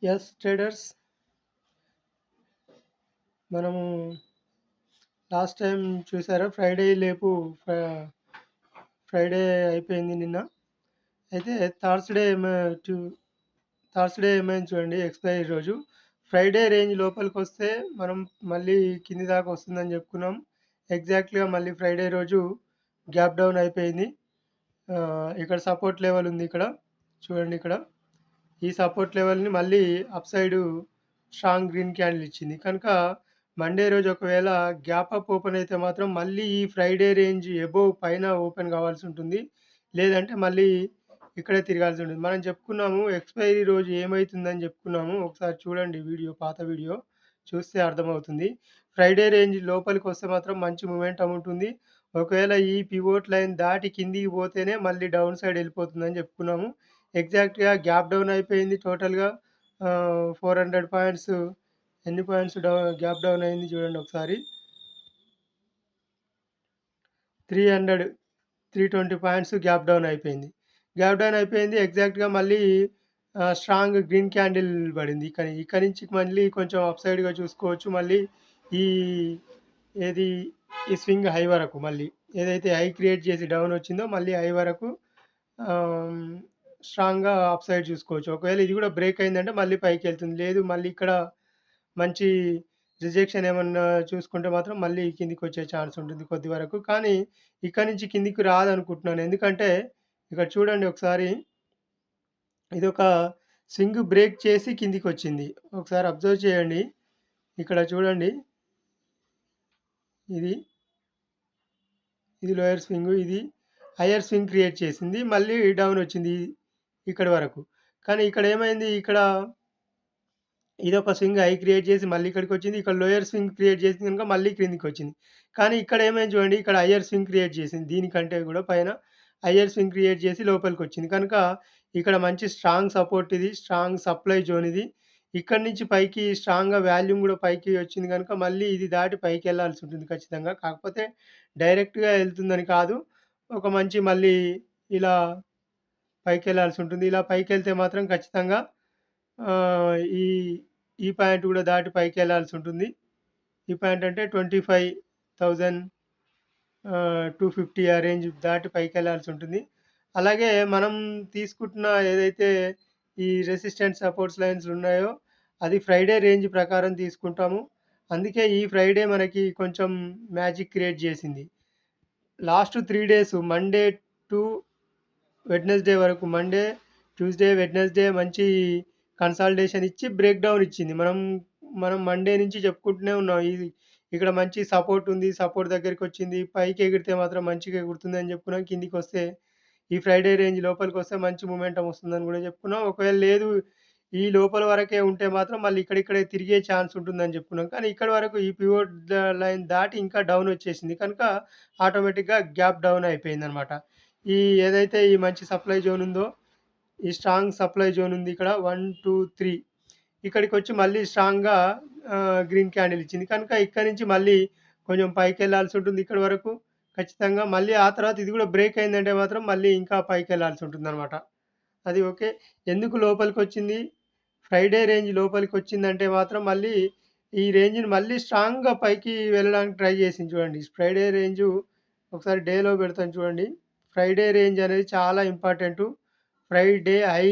Yes traders, మనము last time చూసారా Friday అయిపోయింది నిన్న. అయితే టూ థర్స్డే ఏమైంది చూడండి, ఎక్స్పైరీ రోజు. ఫ్రైడే రేంజ్ లోపలికి వస్తే మనం మళ్ళీ కింది దాకా వస్తుందని చెప్పుకున్నాం. ఎగ్జాక్ట్గా మళ్ళీ ఫ్రైడే రోజు గ్యాప్ డౌన్ అయిపోయింది. ఇక్కడ సపోర్ట్ లెవెల్ ఉంది, ఇక్కడ చూడండి. ఇక్కడ ఈ సపోర్ట్ లెవెల్ని మళ్ళీ up side strong green candle ఇచ్చింది కనుక మండే రోజు ఒకవేళ గ్యాప్ అప్ ఓపెన్ అయితే మాత్రం మళ్ళీ ఈ ఫ్రైడే రేంజ్ ఎబోవ్ పైన ఓపెన్ కావాల్సి ఉంటుంది. లేదంటే మళ్ళీ ఇక్కడే తిరగాల్సి ఉంటుంది. మనం చెప్పుకున్నాము ఎక్స్పైరీ రోజు ఏమవుతుందని చెప్పుకున్నాము. ఒకసారి చూడండి వీడియో, పాత వీడియో చూస్తే అర్థమవుతుంది. ఫ్రైడే రేంజ్ లోపలికి వస్తే మాత్రం మంచి మూమెంటం ఉంటుంది. ఒకవేళ ఈ పివోట్ లైన్ దాటి కిందికి పోతేనే మళ్ళీ డౌన్ సైడ్ వెళ్ళిపోతుందని చెప్పుకున్నాము. ఎగ్జాక్ట్‌గా గ్యాప్ డౌన్ అయిపోయింది టోటల్‌గా. 400 పాయింట్స్, ఎన్ని పాయింట్స్ గ్యాప్ డౌన్ అయింది చూడండి ఒకసారి. 300, 320 పాయింట్స్ గ్యాప్ డౌన్ అయిపోయింది. గ్యాప్ డౌన్ అయిపోయింది. ఎగ్జాక్ట్‌గా మళ్ళీ స్ట్రాంగ్ గ్రీన్ క్యాండిల్ పడింది. ఇక్కడి నుంచి మళ్ళీ కొంచెం అప్ సైడ్‌గా చూసుకోవచ్చు. మళ్ళీ ఈ ఏది ఈ స్వింగ్ హై వరకు మళ్ళీ ఏదైతే హై క్రియేట్ చేసి డౌన్ వచ్చిందో మళ్ళీ హై వరకు స్ట్రాంగ్‌గా అప్ సైడ్ చూసుకోవచ్చు. ఒకవేళ ఇది కూడా బ్రేక్ అయిందంటే మళ్ళీ పైకెళ్తుంది. లేదు మళ్ళీ ఇక్కడ మంచి రిజెక్షన్ ఏమన్నా చూసుకుంటే మాత్రం మళ్ళీ కిందికొచ్చే ఛాన్స్ ఉంటుంది కొద్ది వరకు. కానీ ఇక్కడి నుంచి కిందికి రాదనుకుంటున్నాను. ఎందుకంటే ఇక్కడ చూడండి ఒకసారి, ఇదొక స్వింగ్ బ్రేక్ చేసి కిందికొచ్చింది. ఒకసారి అబ్జర్వ్ చేయండి. ఇక్కడ చూడండి, ఇది లోయర్ స్వింగ్, ఇది హయ్యర్ స్వింగ్ క్రియేట్ చేసింది. మళ్ళీ డౌన్ వచ్చింది ఇక్కడి వరకు. కానీ ఇక్కడ ఏమైంది, ఇక్కడ ఇదొక స్వింగ్ హై క్రియేట్ చేసి మళ్ళీ ఇక్కడికొచ్చింది. ఇక్కడ లోయర్ స్వింగ్ క్రియేట్ చేసింది కనుక మళ్ళీ క్రిందికొచ్చింది. కానీ ఇక్కడ ఏమైంది చూడండి, ఇక్కడ హయ్యర్ స్వింగ్ క్రియేట్ చేసింది. దీనికంటే కూడా పైన హయ్యర్ స్వింగ్ క్రియేట్ చేసి లోపలికొచ్చింది. కనుక ఇక్కడ మంచి స్ట్రాంగ్ సపోర్ట్ ఇది. స్ట్రాంగ్ సప్లై జోన్ ఇది. ఇక్కడి నుంచి పైకి స్ట్రాంగ్‌గా వాల్యూమ్ కూడా పైకి వచ్చింది కనుక మళ్ళీ ఇది దాటి పైకెళ్ళాల్సి ఉంటుంది ఖచ్చితంగా. కాకపోతే డైరెక్ట్‌గా వెళ్తుందని కాదు. ఒక మంచి మళ్ళీ ఇలా పైకెళ్ళాల్సి ఉంటుంది. ఇలా పైకెళ్తే మాత్రం ఖచ్చితంగా ఆహ్, ఈ ఈ పాయింట్ కూడా దాటి పైకెళ్ళాల్సి ఉంటుంది. ఈ పాయింట్ అంటే 25,000 250 ఆ రేంజ్ దాటి పైకెళ్ళాల్సి ఉంటుంది. అలాగే మనం తీసుకుంటున్న ఏదైతే ఈ రెసిస్టెంట్ సపోర్ట్స్ లైన్స్ ఉన్నాయో అది ఫ్రైడే రేంజ్ ప్రకారం తీసుకుంటాము. అందుకే ఈ ఫ్రైడే మనకి కొంచెం మ్యాజిక్ క్రియేట్ చేసింది. Last 3 days Monday to Wednesday వరకు, మండే, ట్యూస్డే, వెడ్నెస్డే మంచి కన్సాలిడేషన్ ఇచ్చి బ్రేక్ డౌన్ ఇచ్చింది. మనం మండే నుంచి చెప్పుకుంటూనే ఉన్నాం. ఇక్కడ మంచి సపోర్ట్ ఉంది. సపోర్ట్ దగ్గరికొచ్చింది. పైకి ఎగిరితే మాత్రం మంచిగా ఎగురుతుందని చెప్పుకున్నాం. కిందికొస్తే ఈ ఫ్రైడే రేంజ్ లోపలికొస్తే మంచి మొమెంటం వస్తుందని కూడా చెప్పుకున్నాం. ఒకవేళ లేదు ఈ లోపల వరకే ఉంటే మాత్రం మళ్ళీ ఇక్కడిక్కడే తిరిగే ఛాన్స్ ఉంటుందని చెప్పుకున్నాం. కానీ ఇక్కడి వరకు ఈ పివోట్ లైన్ దాటి ఇంకా డౌన్ వచ్చేసింది. కనుక ఆటోమేటిక్‌గా గ్యాప్ డౌన్ అయిపోయిందనమాట. ఈ ఏదైతే ఈ మంచి సప్లై జోన్ ఉందో, ఈ స్ట్రాంగ్ సప్లై జోన్ ఉంది ఇక్కడ 1, 2, 3 ఇక్కడికొచ్చి మళ్ళీ స్ట్రాంగ్‌గా గ్రీన్ క్యాండిల్ ఇచ్చింది. కనుక ఇక్కడి నుంచి మళ్ళీ కొంచెం పైకెళ్ళాల్సి ఉంటుంది ఇక్కడి వరకు ఖచ్చితంగా. మళ్ళీ ఆ తర్వాత ఇది కూడా బ్రేక్ అయిందంటే మాత్రం మళ్ళీ ఇంకా పైకెళ్ళాల్సి ఉంటుందనమాట. అది ఓకే. ఎందుకు లోపలికొచ్చింది? ఫ్రైడే రేంజ్ లోపలికొచ్చిందంటే మాత్రం మళ్ళీ ఈ రేంజ్‌ని మళ్ళీ స్ట్రాంగ్‌గా పైకి వెళ్ళడానికి ట్రై చేసింది చూడండి. ఫ్రైడే రేంజు ఒకసారి డేలో పెడతాను చూడండి. ఫ్రైడే రేంజ్ అనేది చాలా ఇంపార్టెంటు. ఫ్రైడే హై,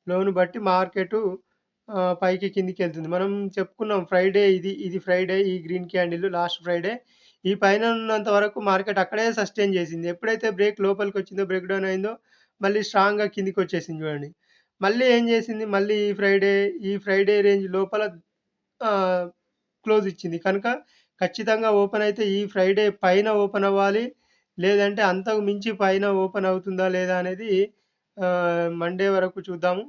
లోను బట్టి మార్కెటు పైకి కిందికెళ్తుంది. మనం చెప్పుకున్నాం ఫ్రైడే ఇది ఫ్రైడే, ఈ గ్రీన్ క్యాండిల్ లాస్ట్ ఫ్రైడే. ఈ పైన ఉన్నంత వరకు మార్కెట్ అక్కడే సస్టైన్ చేసింది. ఎప్పుడైతే బ్రేక్ లోపలికొచ్చిందో, బ్రేక్ డౌన్ అయిందో మళ్ళీ స్ట్రాంగ్‌గా కిందికొచ్చేసింది చూడండి. మళ్ళీ ఏం చేసింది, మళ్ళీ ఈ ఫ్రైడే రేంజ్ లోపల ఆహ్, క్లోజ్ ఇచ్చింది. కనుక ఖచ్చితంగా ఓపెన్ అయితే ఈ ఫ్రైడే పైన ఓపెన్ అవ్వాలి. లేదంటే అంతకు మించి పైన ఓపెన్ అవుతుందా లేదా అనేది మండే వరకు చూద్దాము.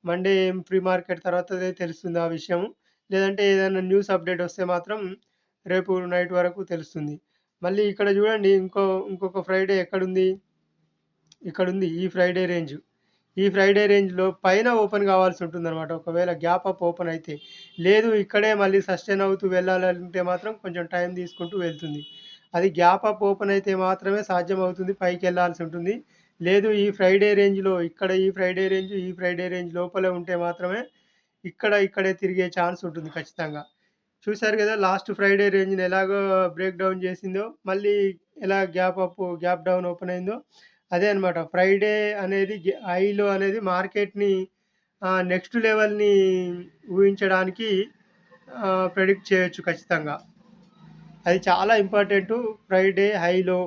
మండే ప్రీ మార్కెట్ తర్వాతనే తెలుస్తుంది ఆ విషయం. లేదంటే ఏదైనా న్యూస్ అప్డేట్ వస్తే మాత్రం రేపు నైట్ వరకు తెలుస్తుంది. మళ్ళీ ఇక్కడ చూడండి, ఇంకొక ఫ్రైడే ఎక్కడుంది? ఇక్కడుంది ఈ ఫ్రైడే రేంజ్. ఈ ఫ్రైడే రేంజ్‌లో పైన ఓపెన్ కావాల్సి ఉంటుందన్నమాట. ఒకవేళ గ్యాప్ అప్ ఓపెన్ అయితే. లేదు ఇక్కడే మళ్ళీ సస్టైన్ అవుతూ వెళ్ళాలంటే మాత్రం కొంచెం టైం తీసుకుంటూ వెళ్తుంది. అది గ్యాప్ అప్ ఓపెన్ అయితే మాత్రమే సాధ్యమవుతుంది. పైకెళ్ళాల్సి ఉంటుంది. లేదు ఈ ఫ్రైడే రేంజ్‌లో ఇక్కడ ఈ ఫ్రైడే రేంజ్ లోపలే ఉంటే మాత్రమే ఇక్కడే తిరిగే ఛాన్స్ ఉంటుంది ఖచ్చితంగా. చూసారు గదా! లాస్ట్ ఫ్రైడే రేంజ్‌ని ఎలాగో బ్రేక్ డౌన్ చేసిందో, మళ్ళీ ఎలా గ్యాప్ డౌన్ ఓపెన్ అయిందో, అదే అన్నమాట. ఫ్రైడే అనేది హైలో అనేది మార్కెట్‌ని నెక్స్ట్ లెవెల్‌ని ఊహించడానికి ప్రెడిక్ట్ చేయొచ్చు ఖచ్చితంగా. అది చాలా ఇంపార్టెంటు. ఫ్రైడే హైలో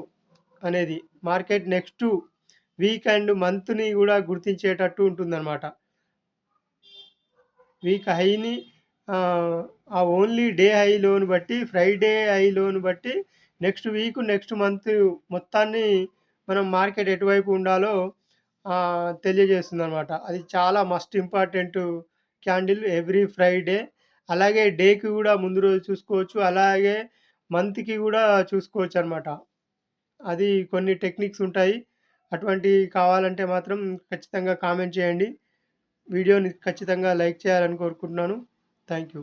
అనేది మార్కెట్ నెక్స్ట్ వీక్ అండ్ మంత్‌ని గూడా గుర్తించేటట్టు ఉంటుందన్నమాట. వీక్ హైని ఆ ఓన్లీ డే హై లోని బట్టి, ఫ్రైడే హై లోని బట్టి నెక్స్ట్ వీక్, నెక్స్ట్ మంత్ మొత్తాన్ని మనం మార్కెట్ ఎటువైపు ఉండాలో తెలియజేస్తుందనమాట. అది చాలా must important candle every Friday. అలాగే డేకి గూడా ముందు రోజు చూసుకోవచ్చు. అలాగే మంత్‌కి గూడా చూసుకోవచ్చనమాట. అది కొన్ని టెక్నిక్స్ ఉంటాయి. అటువంటివి కావాలంటే మాత్రం ఖచ్చితంగా కామెంట్ చేయండి. వీడియోని ఖచ్చితంగా లైక్ చేయాలని కోరుకుంటున్నాను. Thank you.